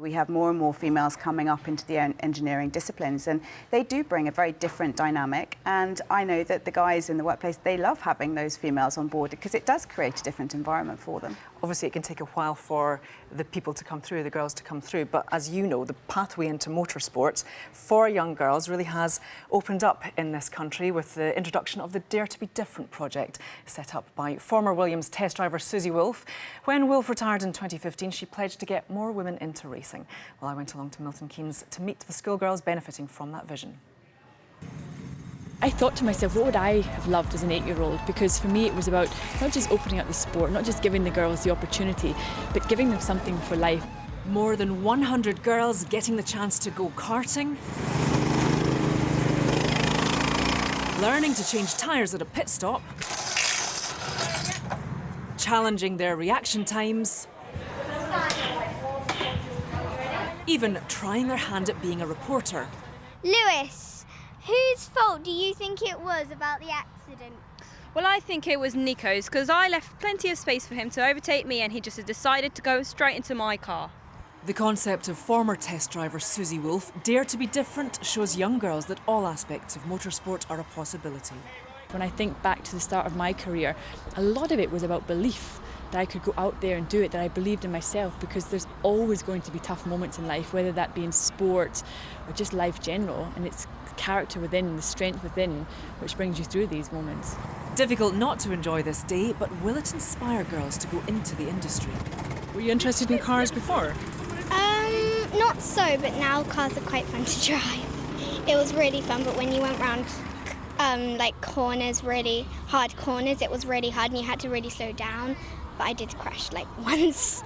we have more and more females coming up into the engineering disciplines, and they do bring a very different dynamic. And I know that the guys in the workplace, they love having those females on board because it does create a different environment for them. Obviously, it can take a while for the people to come through, the girls to come through, but as you know, the pathway into motorsport for young girls really has opened up in this country with the introduction of the Dare to Be Different project, set up by former Williams test driver Susie Wolff. When Wolff retired in 2015, she pledged to get more women into racing. Well, I went along to Milton Keynes to meet the schoolgirls benefiting from that vision. I thought to myself, what would I have loved as an 8-year-old? Because for me it was about not just opening up the sport, not just giving the girls the opportunity, but giving them something for life. More than 100 girls getting the chance to go karting, learning to change tyres at a pit stop, challenging their reaction times, even trying their hand at being a reporter. Lewis, whose fault do you think it was about the accident? Well, I think it was Nico's, because I left plenty of space for him to overtake me and he just decided to go straight into my car. The concept of former test driver Susie Wolff, Dare to Be Different, shows young girls that all aspects of motorsport are a possibility. When I think back to the start of my career, a lot of it was about belief, that I could go out there and do it, that I believed in myself, because there's always going to be tough moments in life, whether that be in sport or just life general, and it's the character within, the strength within, which brings you through these moments. Difficult not to enjoy this day, but will it inspire girls to go into the industry? Were you interested in cars before? Not so, but now cars are quite fun to drive. It was really fun, but when you went round like corners, really hard corners, it was really hard and you had to really slow down. But I did crash like once.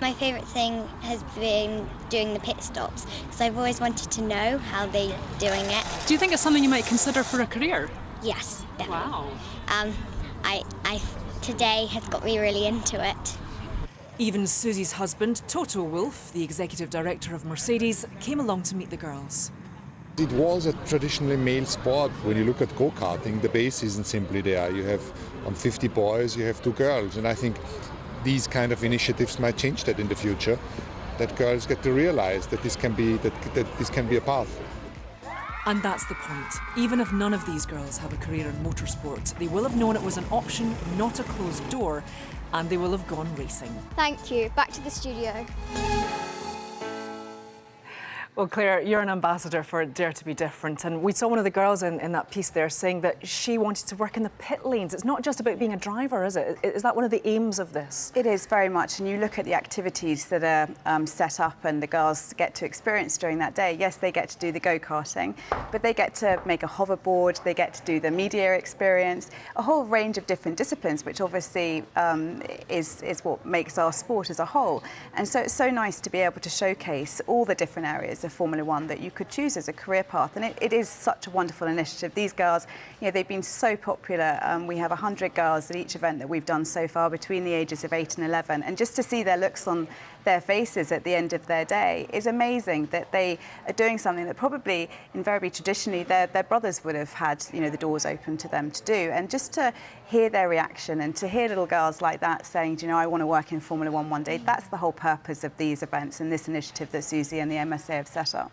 My favourite thing has been doing the pit stops, because I've always wanted to know how they're doing it. Do you think it's something you might consider for a career? Yes, definitely. Wow. Today has got me really into it. Even Susie's husband, Toto Wolff, the executive director of Mercedes, came along to meet the girls. It was a traditionally male sport. When you look at go-karting, the base isn't simply there. You have, on 50 boys, you have 2 girls. And I think these kind of initiatives might change that in the future, that girls get to realize that this can be, that this can be a path. And that's the point. Even if none of these girls have a career in motorsport, they will have known it was an option, not a closed door, and they will have gone racing. Thank you. Back to the studio. Well, Claire, you're an ambassador for Dare to Be Different, and we saw one of the girls in that piece there saying that she wanted to work in the pit lanes. It's not just about being a driver, is it? Is that one of the aims of this? It is very much, and you look at the activities that are set up and the girls get to experience during that day. Yes, they get to do the go-karting, but they get to make a hoverboard, they get to do the media experience, a whole range of different disciplines, which obviously is what makes our sport as a whole. And so it's so nice to be able to showcase all the different areas of Formula One that you could choose as a career path, and it is such a wonderful initiative. These girls, you know, they've been so popular. We have 100 girls at each event that we've done so far between the ages of 8 and 11, and just to see their looks on their faces at the end of their day is amazing, that they are doing something that probably invariably traditionally their brothers would have had, you know, the doors open to them to do. And just to hear their reaction and to hear little girls like that saying, do you know, I want to work in Formula One day, that's the whole purpose of these events and this initiative that Susie and the MSA have set up.